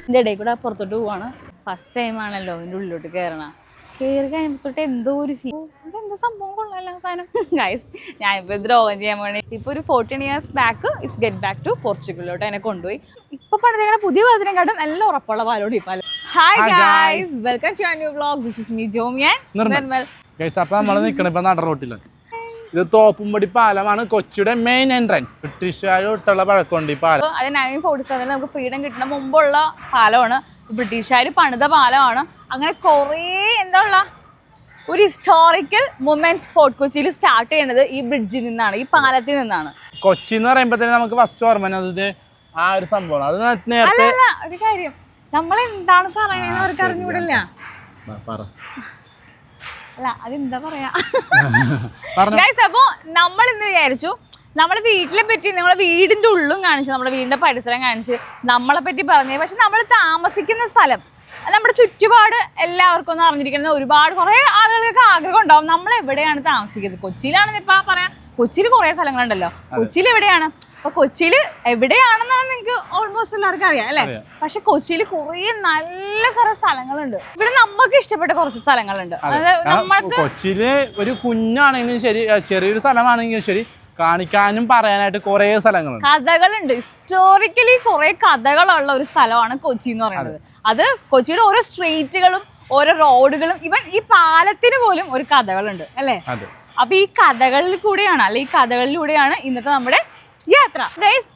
ഇതിൻ്റെ ഇടയിൽ കൂടെ പുറത്തോട്ട് പോവാണ്. ഫസ്റ്റ് ടൈം ആണല്ലോ ഇതിൻ്റെ ഉള്ളിലോട്ട് കയറണം. കയറി കഴിയുമ്പോട്ട് എന്തോ ഒരു ഫീൽ, ഇതെന്താ സംഭവം കൊള്ളാമല്ലോ സാധനം. ഗൈസ് ഞാനിപ്പോൾ ദ്രോഹം ചെയ്യാൻ പോണേ. ഇപ്പോൾ ഒരു 14 years back is get back to പോർച്ചുഗലിലോട്ട് എന്നെ കൊണ്ടുപോയി. ഇപ്പൊ പണിതേക്കണ പുതിയ പാചകനെക്കാട്ടും നല്ല ഉറപ്പുള്ള പാലോട് ഈ പാലം. Hi guys, welcome to new vlog. This is me Jomiyan Nirmal. Guys അപ്പോൾ നമ്മൾ നിൽക്കണം ഇപ്പൊ നട റോട്ടിലാണ്. ഇത് തോപ്പുംപടി പാലമാണ്, കൊച്ചിയുടെ മെയിൻ എൻട്രൻസ്. ബ്രിട്ടീഷുകാരോട്ടുള്ള പഴക്കമുണ്ട് ഈ പാലം. അത് 1947 നമുക്ക് ഫ്രീഡം കിട്ടുന്ന മുമ്പുള്ള പാലമാണ്. ബ്രിട്ടീഷുകാർ പണിത പാലമാണ്. അങ്ങനെ കുറേ എന്താ ഉള്ള ഒരു ഹിസ്റ്റോറിക്കൽ മൊമെന്റ് ഫോർട്ട് കൊച്ചിയിൽ സ്റ്റാർട്ട് ചെയ്യുന്നത് ഈ ബ്രിഡ്ജിൽ നിന്നാണ്, ഈ പാലത്തിൽ നിന്നാണ്. കൊച്ചി എന്ന് പറയുമ്പോ തന്നെ നമുക്ക് ഫസ്റ്റ് ഓർമ്മ അത് ആ ഒരു സംഭവം. അത് നേരത്തെ അല്ല ഒരു കാര്യം, നമ്മൾ എന്താണ് പറയണെന്ന് അവർക്ക് അറിഞ്ഞൂടില്ല. അല്ല അതെന്താ പറയാ. അപ്പൊ നമ്മൾ ഇന്ന് വിചാരിച്ചു നമ്മുടെ വീട്ടിലെ പറ്റി, നമ്മളെ വീടിന്റെ ഉള്ളും കാണിച്ചു, നമ്മുടെ വീടിന്റെ പരിസരം കാണിച്ച് നമ്മളെ പറ്റി പറഞ്ഞു. പക്ഷെ നമ്മൾ താമസിക്കുന്ന സ്ഥലം, നമ്മുടെ ചുറ്റുപാട് എല്ലാവർക്കും ഒന്നും അറിഞ്ഞിരിക്കുന്നത് ഒരുപാട് കുറേ ആളുകൾക്ക് ആഗ്രഹം ഉണ്ടാവും നമ്മൾ എവിടെയാണ് താമസിക്കുന്നത്. കൊച്ചിയിലാണെന്ന് ഇപ്പൊ പറയാം, കൊച്ചിയിൽ കുറേ സ്ഥലങ്ങളുണ്ടല്ലോ. കൊച്ചിയിൽ എവിടെയാണ്, അപ്പൊ കൊച്ചിയിൽ എവിടെയാണെന്നാണ് നിങ്ങൾക്ക് ഓൾമോസ്റ്റ് എല്ലാവർക്കും അറിയാം അല്ലെ. പക്ഷെ കൊച്ചിയിൽ കുറേ നല്ല കുറെ സ്ഥലങ്ങളുണ്ട്. ഇവിടെ നമുക്ക് ഇഷ്ടപ്പെട്ട കുറച്ച് സ്ഥലങ്ങളുണ്ട്. കൊച്ചിയില് ഒരു കുഞ്ഞാണെങ്കിലും ശരി, ചെറിയൊരു സ്ഥലമാണെങ്കിലും ശരി, കാണിക്കാനും പറയാനായിട്ട് കുറെ സ്ഥലങ്ങളുണ്ട്, കഥകളുണ്ട്. ഹിസ്റ്റോറിക്കലി കുറെ കഥകളുള്ള ഒരു സ്ഥലമാണ് കൊച്ചി എന്ന് പറയുന്നത്. അത് കൊച്ചിയുടെ ഓരോ സ്ട്രീറ്റുകളും ഓരോ റോഡുകളും, ഇവൻ ഈ പാലത്തിന് പോലും ഒരു കഥകളുണ്ട് അല്ലേ. അപ്പൊ ഈ കഥകളിൽ കൂടെയാണ്, അല്ലെ ഈ കഥകളിലൂടെയാണ് ഇന്നത്തെ നമ്മുടെ യാത്ര. ഗൈസ്,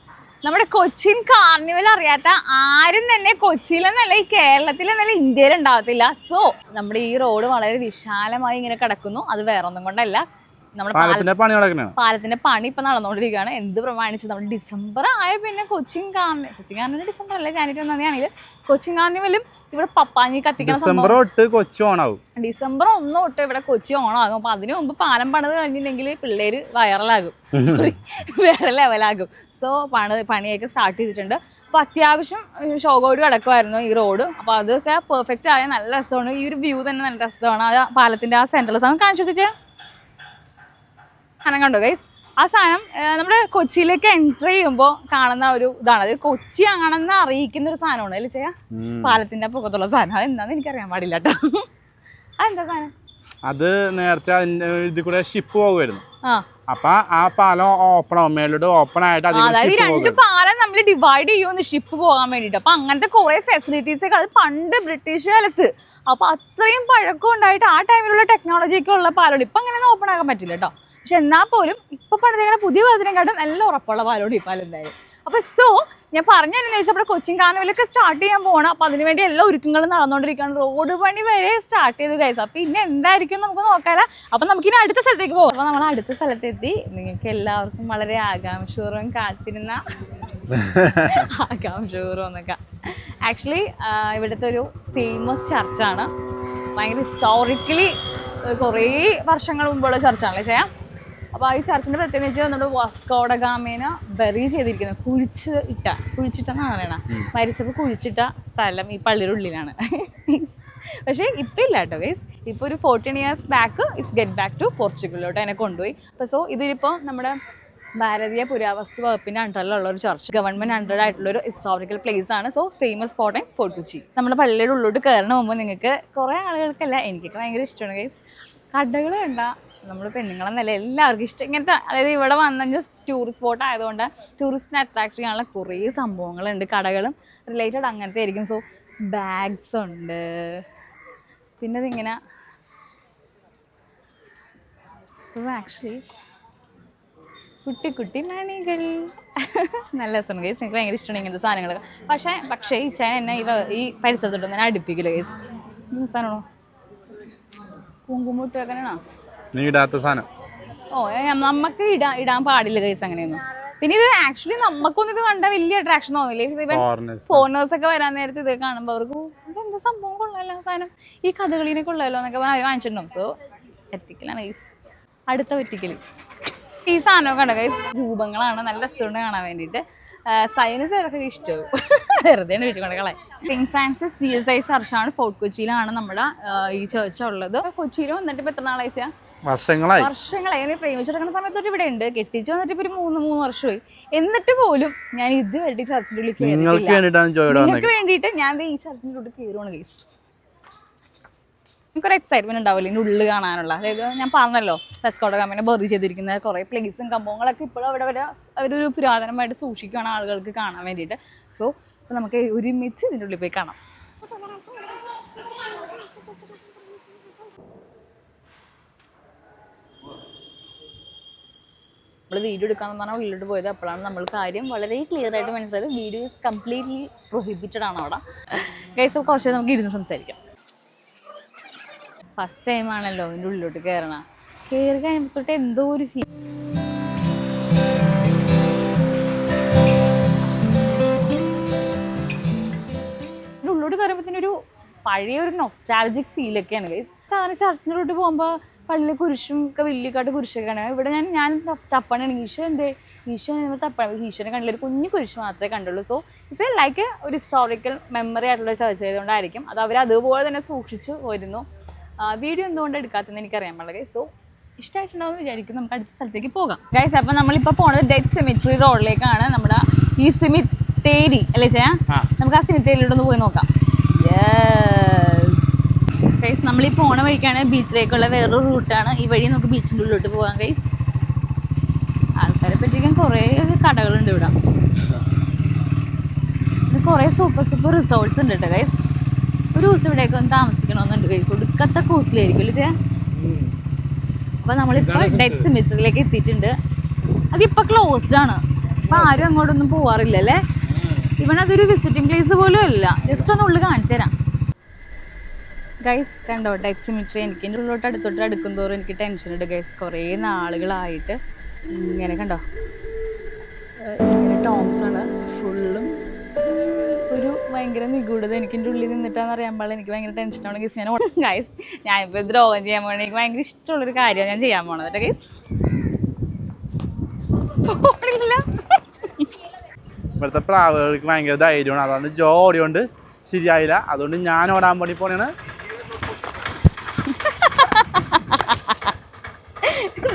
നമ്മുടെ കൊച്ചിൻ കാർണിവൽ അറിയാത്ത ആരും തന്നെ കൊച്ചിയിലെന്നല്ല ഈ കേരളത്തിലെന്നല്ല ഇന്ത്യയിൽ ഉണ്ടാകത്തില്ല. സോ നമ്മുടെ ഈ റോഡ് വളരെ വിശാലമായി ഇങ്ങനെ കിടക്കുന്നു. അത് വേറൊന്നും കൊണ്ടല്ല, നമ്മുടെ പാലത്തിന്റെ പണി ഇപ്പൊ നടന്നുകൊണ്ടിരിക്കുകയാണ്. എന്ത് പ്രമാണിച്ച് നമ്മൾ ഡിസംബർ ആയ പിന്നെ കൊച്ചിൻ കാർണിവൽ ഡിസംബർ അല്ലേ, ജാനുവരി 1 കൊച്ചിൻ കാർണിവലും ഇവിടെ പപ്പാഞ്ഞി കത്തിക്കുന്ന ഡിസംബർ 1 തൊട്ട് ഇവിടെ കൊച്ചി ഓണാകും. അപ്പൊ അതിനു മുമ്പ് പാലം പണിത് കഴിഞ്ഞിട്ടുണ്ടെങ്കിൽ പിള്ളേര് വൈറലാകും, വേറെ ലെവലാകും. സോ പണിയൊക്കെ സ്റ്റാർട്ട് ചെയ്തിട്ടുണ്ട്. അപ്പൊ അത്യാവശ്യം ഷോകോട് കിടക്കുമായിരുന്നു ഈ റോഡ്. അപ്പൊ അതൊക്കെ പെർഫെക്റ്റ് ആയ നല്ല രസമാണ്. ഈ ഒരു വ്യൂ തന്നെ നല്ല രസമാണ്. ആ പാലത്തിന്റെ ആ സെന്ററിൽ സാധനം കാണിച്ചു വെച്ചാൽ സാധനം കണ്ടോ ഗൈസ്. ആ സാധനം നമ്മുടെ കൊച്ചിയിലേക്ക് എൻറ്റർ ചെയ്യുമ്പോൾ കാണുന്ന ഒരു ഇതാണ്. അത് കൊച്ചി ആണെന്ന് അറിയിക്കുന്ന ഒരു സാധനമാണ് അല്ലേ ചെയ്യാ, പാലത്തിന്റെ പുറത്തുള്ള സാധനം. അതെന്താന്ന് എനിക്കറിയാൻ പാടില്ല കേട്ടോ. അതെന്താ സാധനം? അത് നേരത്തെ ഇതിൽ കൂടെ ഷിപ്പ് പോകുമായിരുന്നു. അപ്പൊ ആ പാലം ഓപ്പൺ ആവും, മേലോട്ട് ഓപ്പൺ ആയിട്ട് അതായത് രണ്ട് പാലം നമ്മൾ ഡിവൈഡ് ചെയ്യുമെന്ന് ഷിപ്പ് പോകാൻ വേണ്ടിട്ട്. അപ്പൊ അങ്ങനത്തെ കുറെ ഫെസിലിറ്റീസ് ഒക്കെ അത് പണ്ട് ബ്രിട്ടീഷ് കാലത്ത്, അപ്പൊ അത്രയും പഴക്കം ഉണ്ടായിട്ട് ആ ടൈമിലുള്ള ടെക്നോളജി ഒക്കെ ഉള്ള പാലോട് ഇപ്പൊ അങ്ങനെ ഓപ്പൺ ആക്കാൻ പറ്റില്ല കേട്ടോ. പക്ഷെ എന്നാൽ പോലും ഇപ്പൊ പണിതേക്കണ പുതിയ പാലത്തിനെക്കാട്ടും നല്ല ഉറപ്പുള്ള പാലോട് ഈ പാലം എന്തായാലും. അപ്പൊ സോ ഞാൻ പറഞ്ഞതിന് ശേഷം നമ്മുടെ കൊച്ചിൻ കാർണിവലൊക്കെ സ്റ്റാർട്ട് ചെയ്യാൻ പോകണം. അപ്പൊ അതിനുവേണ്ടി എല്ലാ ഒരുക്കങ്ങളും നടന്നുകൊണ്ടിരിക്കുകയാണ്. റോഡ് പണി വരെ സ്റ്റാർട്ട് ചെയ്ത് കഴിച്ചു. അപ്പൊ ഇനി എന്തായിരിക്കും നമുക്ക് നോക്കാല. അപ്പൊ നമുക്കിനി അടുത്ത സ്ഥലത്തേക്ക് പോകാം. അപ്പൊ നമ്മൾ അടുത്ത സ്ഥലത്തെത്തി. നിങ്ങൾക്ക് എല്ലാവർക്കും വളരെ ആകാംക്ഷപൂർവ്വം കാത്തിരുന്ന ആകാംക്ഷപൂർവ്വം എന്നൊക്കെ ആക്ച്വലി ഇവിടുത്തെ ഒരു ഫേമസ് ചർച്ചാണ്. ഭയങ്കര ഹിസ്റ്റോറിക്കലി കുറേ വർഷങ്ങൾ മുമ്പുള്ള ചർച്ചാണല്ലേ ചെയ്യാം. അപ്പോൾ ഈ ചർച്ചിൻ്റെ പ്രത്യേകത വെച്ചാൽ നമ്മുടെ വാസ്കോ ഡ ഗാമേനെ ബറി ചെയ്തിരിക്കുന്നത് കുഴിച്ചിട്ടെന്നാണ് പറയണത്. മരിച്ചപ്പോൾ കുഴിച്ചിട്ട സ്ഥലം ഈ പള്ളിയുടെ ഉള്ളിലാണ്. പക്ഷേ ഇപ്പം ഇല്ല കേട്ടോ ഗൈസ്. ഇപ്പോൾ ഒരു 14 years back is get back to പോർച്ചുഗലിലോട്ട് എന്നെ കൊണ്ടുപോയി. അപ്പോൾ സോ ഇതിലിപ്പോൾ നമ്മുടെ ഭാരതീയ പുരാവസ്തു വകുപ്പിൻ്റെ അണ്ടറിലുള്ള ഒരു ചർച്ച്, ഗവൺമെൻറ് അണ്ടർ ആയിട്ടുള്ളൊരു ഹിസ്റ്റോറിക്കൽ പ്ലേസ് ആണ്. So famous spot in fort Kochi. നമ്മുടെ പള്ളിയുടെ ഉള്ളിലോട്ട് കയറണ മുമ്പ് നിങ്ങൾക്ക് കുറേ ആളുകൾക്കല്ല, എനിക്കൊക്കെ ഭയങ്കര ഇഷ്ടമാണ് ഗൈസ്, കടകൾ കണ്ട നമ്മൾ പെണ്ണുങ്ങളെന്നല്ല എല്ലാവർക്കും ഇഷ്ടം ഇങ്ങനത്തെ. അതായത് ഇവിടെ വന്ന ജസ്റ്റ് ടൂറിസ്റ്റ് സ്പോട്ട് ആയതുകൊണ്ട് ടൂറിസ്റ്റിനെ അട്രാക്ട് ചെയ്യാനുള്ള കുറേ സംഭവങ്ങളുണ്ട്. കടകളും റിലേറ്റഡ് അങ്ങനത്തെ ആയിരിക്കും. സോ ബാഗ്സ് ഉണ്ട്, പിന്നെ ഇതിങ്ങനെ സോ ആക്ച്വലി കുട്ടി കുട്ടി മണികൾ നല്ല രസമാണ് ഗൈസ്. എനിക്ക് ഭയങ്കര ഇഷ്ടമാണ് ഇങ്ങനത്തെ സാധനങ്ങളൊക്കെ. പക്ഷേ ഈ ചേന എന്നെ ഈ പരിസരത്തോട്ടൊന്നും ഞാൻ അടുപ്പിക്കില്ല ഗൈസ്. സാധനമാണോ കുങ്കുമുട്ട് വെക്കാനാണോ നീടാത്ത സാധനം? നമുക്ക് ഇടാൻ പാടില്ല ഗൈസ് അങ്ങനെയൊന്നും. പിന്നെ ഇത് ആക്ച്വലി നമുക്കൊന്നും ഇത് കണ്ട വലിയ അട്രാക്ഷൻ തോന്നില്ലേ. ഇവൻ ഫോറിനേഴ്സ് ഒക്കെ വരാൻ നേരത്തെ ഇത് കാണുമ്പോൾ അവർക്ക് ഇതെന്താ സംഭവം കൊള്ളാമല്ലോ സാധനം, ഈ കഥകളിനെ കൊള്ളാമല്ലോ എന്നൊക്കെ വാങ്ങിച്ചിട്ടുണ്ടാവും. So എത്തിക്കലാണ് guys. അടുത്ത വെറ്റിക്കൽ ഈ സാധനമൊക്കെ ഉണ്ട് ഗൈസ്. രൂപങ്ങളാണ്, നല്ല രസമുണ്ട് കാണാൻ വേണ്ടിയിട്ട്. സയൻസ് ഇവരൊക്കെ ഇഷ്ടവും, വെറുതെ വീട്ടിൽ കൊണ്ട് കളയാം. Saint Francis CSI ചർച്ചാണ്. ഫോർട്ട് കൊച്ചിയിലാണ് നമ്മുടെ ഈ ചർച്ച ഉള്ളത്. കൊച്ചിയിൽ വന്നിട്ട് ഇപ്പോൾ എത്ര നാളാഴ്ച? വർഷങ്ങളായി പ്രേമിച്ചെടുക്കുന്ന സമയത്തോട്ട് ഇവിടെ ഉണ്ട്. കെട്ടിച്ചു വന്നിട്ട് ഇപ്പൊ ഒരു 3 വർഷമായി. എന്നിട്ട് പോലും ഞാൻ ഇതുവരെ ചർച്ചിന്റെ ഉള്ളിൽ നിങ്ങൾക്ക് വേണ്ടിയിട്ട് ഞാൻ ഈ ചർച്ചിന്റെ ഉള്ളിൽ കയറുവാണ് ഗൈസ്. എനിക്കൊരു എക്സൈറ്റ്മെന്റ് ഉണ്ടാവില്ല ഇതിൻ്റെ ഉള്ളിൽ കാണാനുള്ള. അതായത് ഞാൻ പറഞ്ഞല്ലോ ടെസ്കോട്ട കമ്പനി ബറി ചെയ്തിരിക്കുന്ന കുറേ പ്ലേസും സംഭവങ്ങളൊക്കെ ഇപ്പോഴും അവിടെ അവരൊരു പുരാതനമായിട്ട് സൂക്ഷിക്കുകയാണ് ആളുകൾക്ക് കാണാൻ വേണ്ടിയിട്ട്. സോ അപ്പോൾ നമുക്ക് ഒരുമിച്ച് ഇതിൻ്റെ ഉള്ളിൽ പോയി കാണാം. നമ്മൾ വീഡിയോ എടുക്കാമെന്ന് പറഞ്ഞാൽ ഉള്ളിലോട്ട് പോയത്. അപ്പോഴാണ് നമ്മൾ കാര്യം വളരെ ക്ലിയർ ആയിട്ട് മനസ്സിലായത്. വീഡിയോ ഈസ് കംപ്ലീറ്റ്ലി പ്രൊഹിബിറ്റഡ് ആണ് അവിടെ. ഗൈസ് കുറച്ച് നമുക്ക് ഇരുന്ന് സംസാരിക്കാം. ഫസ്റ്റ് ടൈമാണല്ലോ ഇതിൻ്റെ ഉള്ളിലോട്ട് കയറി കഴിയുമ്പോൾ തൊട്ട് എന്തോ ഒരു ഫീൽ. ഇതിൻ്റെ ഉള്ളിലോട്ട് കയറുമ്പോഴത്തേനൊരു പഴയ ഒരു നൊസ്റ്റാൾജിക് ഫീലൊക്കെയാണ് ഗൈസ്. സാധാരണ ചർച്ചിൻ്റെ ഉള്ളിലോട്ട് പോകുമ്പോൾ പള്ളിയിൽ കുരിശും ഒക്കെ വലിയക്കാട്ട് കുരിശൊക്കെയാണ്. ഇവിടെ ഞാൻ തപ്പാണ് ഈശോ തപ്പാണ്. ഈശോനെ കണ്ടില്ല, ഒരു കുഞ്ഞു കുരിശ് മാത്രമേ കണ്ടുള്ളൂ. സോ ഇറ്റ്സ് ലൈക്ക് ഒരു ഹിസ്റ്റോറിക്കൽ മെമ്മറി ആയിട്ടുള്ള ചർച്ച ചെയ്തുകൊണ്ടായിരിക്കും അത് അവർ അതുപോലെ തന്നെ സൂക്ഷിച്ചു വരുന്നു. വീഡിയോ എന്തുകൊണ്ട് എടുക്കാത്തതെന്ന് എനിക്കറിയാൻ പാടില്ല. സോ ഇഷ്ടമായിട്ടുണ്ടാവുമെന്ന് വിചാരിക്കും. നമുക്ക് അടുത്ത സ്ഥലത്തേക്ക് പോകാം ഗൈസ്. അപ്പം നമ്മളിപ്പോൾ പോണത് ഡെത്ത് സെമിട്രി റോഡിലേക്കാണ്. നമ്മുടെ ഈ സിമിത്തേരി അല്ലേ ചെയ്യാം. നമുക്ക് ആ സിമിത്തേരിയിലൂടെ ഒന്ന് പോയി നോക്കാം. ഗൈസ് നമ്മളീ പോണ വഴിക്കാണ് ബീച്ചിലേക്കുള്ള വേറൊരു റൂട്ടാണ്. ഈ വഴി നമുക്ക് ബീച്ചിൻ്റെ ഉള്ളിലോട്ട് പോകാം ഗൈസ്. ആൾക്കാരെ പറ്റിക്കാൻ കുറേ കടകളുണ്ട് ഇവിടെ. കുറേ സൂപ്പർ റിസോർട്ട്സ് ഉണ്ട് കേട്ടോ ഗൈസ്. ഒരു ദിവസം ഇവിടെയൊക്കെ ഒന്ന് താമസിക്കണമെന്നുണ്ട് ഗൈസ്. ഒടുക്കത്തെ കോസ്റ്റ്ലിയായിരിക്കും അല്ലേ ചെയ്യാം. അപ്പോൾ നമ്മളിപ്പോൾ ഡെത്ത് സെമിട്രിയിലേക്ക് എത്തിയിട്ടുണ്ട്. അതിപ്പോൾ ക്ലോസ്ഡ് ആണ്. അപ്പോൾ ആരും അങ്ങോട്ടൊന്നും പോവാറില്ല അല്ലേ. ഇവിടെ അതൊരു വിസിറ്റിംഗ് പ്ലേസ് പോലും അല്ല. ജസ്റ്റ് ഒന്ന് ഉള്ളിൽ കാണിച്ചു തരാം ഗൈസ്. കണ്ടോ ഡെത്ത് സെമിട്രി. എനിക്ക് എൻ്റെ ഉള്ളിലോട്ട് അടുക്കും തോറും എനിക്ക് ടെൻഷൻ ഉണ്ട് ഗൈസ്. കുറേ നാളുകളായിട്ട് ഇങ്ങനെ കണ്ടോ ഇങ്ങനെ ടോംസാണ് ഫുള്ളും. ഒരു ഭയങ്കര നിഗൂഢത എനിക്ക് എൻ്റെ ഉള്ളിൽ നിന്നിട്ടാന്ന് അറിയാൻ പാടില്ല. എനിക്ക് ഭയങ്കര ടെൻഷനാണ് ഗൈസ്. ഗൈസ് ഞാനിപ്പോൾ ദ്രോഹം ചെയ്യാൻ പോകണം. എനിക്ക് ഭയങ്കര ഇഷ്ടമുള്ളൊരു കാര്യമാണ് ഞാൻ ചെയ്യാൻ പോണത് കേട്ടോ ഗൈസ്. ഇവിടുത്തെ പ്രാവുകൾക്ക് ഭയങ്കര ധൈര്യമാണ്. അതുകൊണ്ട് ജോ ഓടിയോണ്ട് ശരിയായില്ല. അതുകൊണ്ട് ഞാൻ ഓടാൻ വേണ്ടി പോണേണ്.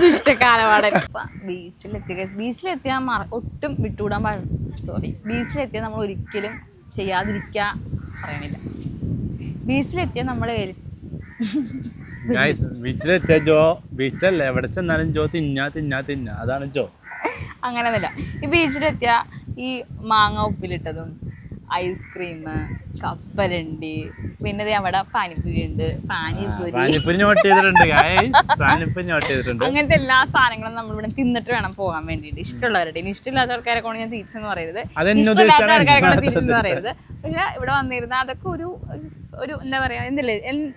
ദുഷ്ടകാലപാടൻ. ബീച്ചിലെത്തിയാൽ ഒട്ടും വിട്ടുകൂടാൻ ബീച്ചിലെത്തിയാൽ നമ്മൾ ഒരിക്കലും ചെയ്യാതിരിക്കാൻ പറയണില്ല. ബീച്ചിലെത്തിയാൽ നമ്മൾ ബീച്ചിലെത്തിയ ജോ ബീച്ചിലല്ല എവിടെ ചെന്നാലും ജോ തിന്ന അതാണ് ജോ. അങ്ങനെയൊന്നുമില്ല. ഈ ബീച്ചിലെത്തിയ ഈ മാങ്ങ ഉപ്പിലിട്ടതും ഐസ്ക്രീം കപ്പലുണ്ട്. പിന്നെ അവിടെ പാനിപ്പൂരി ഉണ്ട്. അങ്ങനത്തെ എല്ലാ സാധനങ്ങളും നമ്മളിവിടെ തിന്നിട്ട് വേണം പോകാൻ വേണ്ടിയിട്ട്. ഇഷ്ടമുള്ളവരുടെ ഇഷ്ടമില്ലാത്ത ആൾക്കാരെ കൊണ്ട് ഞാൻ തിരിച്ചെന്ന് പറയരുത്. ഇഷ്ടമില്ലാത്ത ആൾക്കാരെ കൊണ്ട് തിരിച്ചെന്ന് പറയരുത്. പക്ഷെ ഇവിടെ വന്നിരുന്ന അതൊക്കെ ഒരു എന്താ പറയാ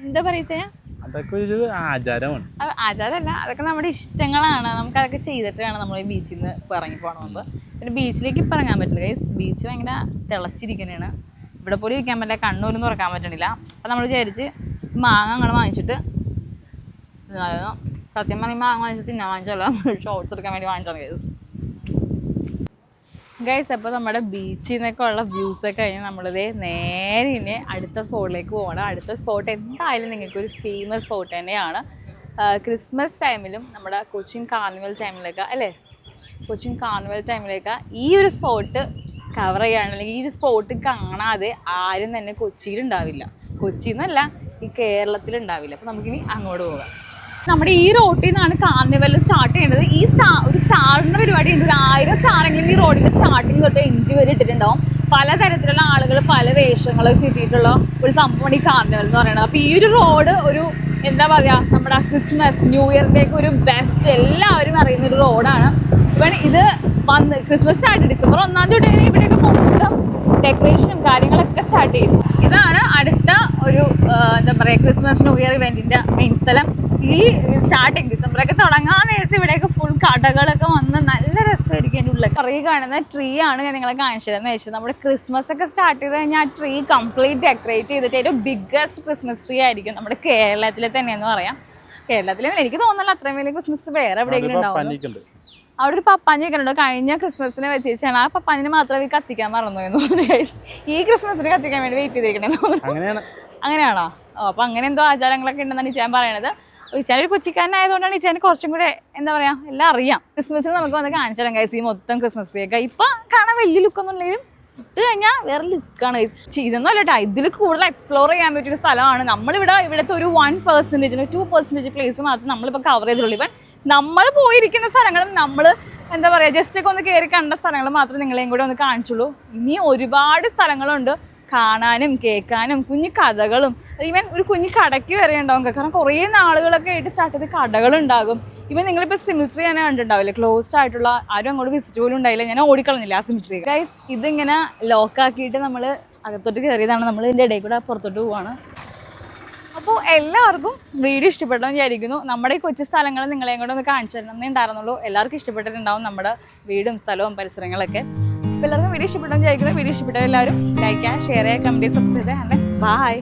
എന്താ പറയാ അതൊക്കെ ഒരു ആചാരമാണ്. ആചാരമല്ല, അതൊക്കെ നമ്മുടെ ഇഷ്ടങ്ങളാണ്. നമുക്ക് അതൊക്കെ ചെയ്തിട്ട് വേണം നമ്മൾ ഈ ബീച്ചിൽ നിന്ന് ഇറങ്ങി പോകണം മുമ്പ്. പിന്നെ ബീച്ചിലേക്ക് ഇപ്പം ഇറങ്ങാൻ പറ്റില്ല ഗൈസ്. ബീച്ച് ഭയങ്കര തിളച്ചിരിക്കുന്നതാണ്. ഇവിടെ പോലും ഇരിക്കാൻ പറ്റില്ല, കണ്ണൂരും തുറക്കാൻ പറ്റണില്ല. അപ്പം നമ്മൾ വിചാരിച്ച് മാങ്ങ അങ്ങനെ വാങ്ങിച്ചിട്ട് സത്യം പറഞ്ഞാൽ മാങ്ങ വാങ്ങിച്ചിട്ട് ഞാൻ വാങ്ങിച്ചല്ല, ഷോർട്സ് എടുക്കാൻ വേണ്ടി വാങ്ങിച്ചാണ് ഗൈസ്. ഗൈസ് അപ്പോൾ നമ്മുടെ ബീച്ചിൽ നിന്നൊക്കെ ഉള്ള വ്യൂസൊക്കെ കഴിഞ്ഞ് നമ്മളിത് നേരെ ഇനി അടുത്ത സ്പോട്ടിലേക്ക് പോകണം. അടുത്ത സ്പോട്ട് എന്തായാലും നിങ്ങൾക്കൊരു ഫേമസ് സ്പോട്ട് തന്നെയാണ്. ക്രിസ്മസ് ടൈമിലും നമ്മുടെ കൊച്ചിൻ കാർണിവൽ ടൈമിലൊക്കെ അല്ലേ, കൊച്ചിൻ കാർണിവൽ ടൈമിലൊക്കെ ഈ ഒരു സ്പോട്ട് കവർ ചെയ്യുകയാണെങ്കിൽ ഈ ഒരു സ്പോട്ട് കാണാതെ ആരും തന്നെ കൊച്ചിയിലുണ്ടാവില്ല. കൊച്ചിയിൽ നിന്നല്ല, ഈ കേരളത്തിലുണ്ടാവില്ല. അപ്പോൾ നമുക്കിനി അങ്ങോട്ട് പോകാം. നമ്മുടെ ഈ റോഡിൽ നിന്നാണ് കാർണിവൽ സ്റ്റാർട്ട് ചെയ്യുന്നത്. ഈ ഒരു സ്റ്റാറിൻ്റെ പരിപാടി ഉണ്ട്. 1000 സ്റ്റാറെങ്കിലും ഈ റോഡിൻ്റെ സ്റ്റാർട്ടിങ് തൊട്ട് എൻഡ് വരെ ഇട്ടിട്ടുണ്ടാവും. പലതരത്തിലുള്ള ആളുകൾ പല വേഷങ്ങളൊക്കെ കിട്ടിയിട്ടുള്ള ഒരു സംഭവമാണ് ഈ കാർണിവൽ എന്ന് പറയുന്നത്. അപ്പോൾ ഈ ഒരു റോഡ് ഒരു എന്താ പറയുക, നമ്മുടെ ക്രിസ്മസ് ന്യൂ ഇയറിൻ്റെയൊക്കെ ഒരു ബെസ്റ്റ് എല്ലാവരും അറിയുന്നൊരു റോഡാണ്. ഇവൻ ഇത് ക്രിസ്മസ് സ്റ്റാർട്ട് December 1 തൊട്ട് ഇവിടെയൊക്കെ മൊത്തം ഡെക്കറേഷനും കാര്യങ്ങളൊക്കെ സ്റ്റാർട്ട് ചെയ്യും. ഇതാണ് അടുത്ത ഒരു എന്താ പറയുക ക്രിസ്മസ് ന്യൂ ഇയർ ഇവൻറ്റിൻ്റെ മെയിൻ സ്ഥലം. ഈ സ്റ്റാർട്ടിങ് ഡിസംബറൊക്കെ തുടങ്ങാൻ നേരത്തെ ഇവിടെയൊക്കെ ഫുൾ കടകളൊക്കെ വന്ന് നല്ല രസമായിരിക്കും. എൻ്റെ ഉള്ളിൽ കുറേ കാണുന്ന ട്രീ ആണ് ഞാൻ നിങ്ങളെ കാണിച്ചു തരാമെന്ന് വെച്ചാൽ നമ്മുടെ ക്രിസ്മസ് ഒക്കെ സ്റ്റാർട്ട് ചെയ്ത് കഴിഞ്ഞാൽ ആ ട്രീ കംപ്ലീറ്റ് ഡെക്കറേറ്റ് ചെയ്തിട്ട് ഏറ്റവും ബിഗ്ഗസ്റ്റ് ക്രിസ്മസ് ട്രീ ആയിരിക്കും നമ്മുടെ കേരളത്തിലെ തന്നെയെന്ന് പറയാം. കേരളത്തിലെ എനിക്ക് തോന്നുന്നില്ല അത്രയും വലിയ ക്രിസ്മസ് ട്രീ വേറെ എവിടെയെങ്കിലും ഉണ്ടാവും. അവിടെ ഒരു പപ്പാഞ്ഞൊക്കെ ഉണ്ട്. കഴിഞ്ഞ ക്രിസ്മസിന് വെച്ചാണ് ആ പപ്പാഞ്ഞിന് മാത്രമേ കത്തിക്കാൻ മറന്നു എന്ന് തോന്നുന്നു. ഈ ക്രിസ്മസിന് കത്തിക്കാൻ വേണ്ടി വെയിറ്റ് ചെയ്തിരിക്കണേ തോന്നുന്നു. അങ്ങനെയാണോ? അപ്പോൾ അങ്ങനെ എന്തോ ആചാരങ്ങളൊക്കെ ഉണ്ടെന്നാണ് ഞാൻ പറയണത്. ഇച്ചാൻ ഒരു കൊച്ചിക്കാരനായതുകൊണ്ടാണ് ഇച്ചാൻ കുറച്ചും കൂടെ എന്താ പറയാ എല്ലാം അറിയാം. ക്രിസ്മസിന് നമുക്ക് വന്ന് കാണിച്ചു തരാം ഗൈസ്. ഈ മൊത്തം ക്രിസ്മസ് ട്രീ ഒക്കെ ഇപ്പൊ കാണാൻ വലിയ ലുക്കൊന്നും ഇല്ലെങ്കിലും ഇട്ട് കഴിഞ്ഞാൽ വേറെ ലുക്കാണ് ഗൈസ്. ഇതൊന്നും അല്ല കേട്ടോ, ഇതിൽ കൂടുതൽ എക്സ്പ്ലോർ ചെയ്യാൻ പറ്റിയൊരു സ്ഥലമാണ്. ഇവിടുത്തെ ഒരു 1% 2% പ്ലേസ് മാത്രം നമ്മളിപ്പോൾ കവർ ചെയ്തിട്ടുള്ളൂ. ഇവൻ നമ്മൾ പോയിരിക്കുന്ന സ്ഥലങ്ങളും നമ്മൾ എന്താ പറയുക ജസ്റ്റ് ഒക്കെ ഒന്ന് കയറി കണ്ട സ്ഥലങ്ങൾ മാത്രം നിങ്ങളെയും കൂടെ ഒന്ന് കാണിച്ചുള്ളൂ. ഇനി ഒരുപാട് സ്ഥലങ്ങളുണ്ട് കാണാനും കേൾക്കാനും, കുഞ്ഞു കഥകളും. ഈവൻ ഒരു കുഞ്ഞു കടയ്ക്ക് വരെ ഉണ്ടാവും. കാരണം കുറേ നാളുകളൊക്കെ ആയിട്ട് സ്റ്റാർട്ട് ചെയ്ത് കടകളുണ്ടാകും. ഇവൻ നിങ്ങളിപ്പോൾ സിമിട്രി തന്നെ കണ്ടിട്ടുണ്ടാവില്ലേ, ക്ലോസ്ഡ് ആയിട്ടുള്ള, ആരും അങ്ങോട്ട് വിസിറ്റ് പോലും ഉണ്ടായില്ല. ഞാൻ ഓടിക്കളഞ്ഞില്ല ആ സിമിട്രി. ഗൈസ് ഇതിങ്ങനെ ലോക്കാക്കിയിട്ട് നമ്മൾ അകത്തോട്ട് കയറിയതാണ്. നമ്മൾ ഇതിൻ്റെ ഇടയിൽ കൂടെ പുറത്തോട്ട് പോവാണ്. അപ്പോൾ എല്ലാവർക്കും വീഡിയോ ഇഷ്ടപ്പെട്ടെന്ന് വിചാരിക്കുന്നു. നമ്മുടെ ഈ കൊച്ചു സ്ഥലങ്ങൾ നിങ്ങളെയും കൂടെ ഒന്ന് കാണിച്ചു തരണമെന്നേ ഉണ്ടായിരുന്നുള്ളൂ. എല്ലാവർക്കും ഇഷ്ടപ്പെട്ടിട്ടുണ്ടാവും നമ്മുടെ വീടും സ്ഥലവും പരിസരങ്ങളൊക്കെ. അപ്പോൾ എല്ലാവർക്കും വീഡിയോ ഇഷ്ടപ്പെട്ടെന്ന് വിചാരിക്കുന്നു. വീഡിയോ ഇഷ്ടപ്പെട്ട എല്ലാവരും ലൈക്ക് ചെയ്യുക, ഷെയർ ചെയ്യുക, കമൻറ്റ് ചെയ്യുക, സബ്സ്ക്രൈബ് ചെയ്യുക. ബൈ.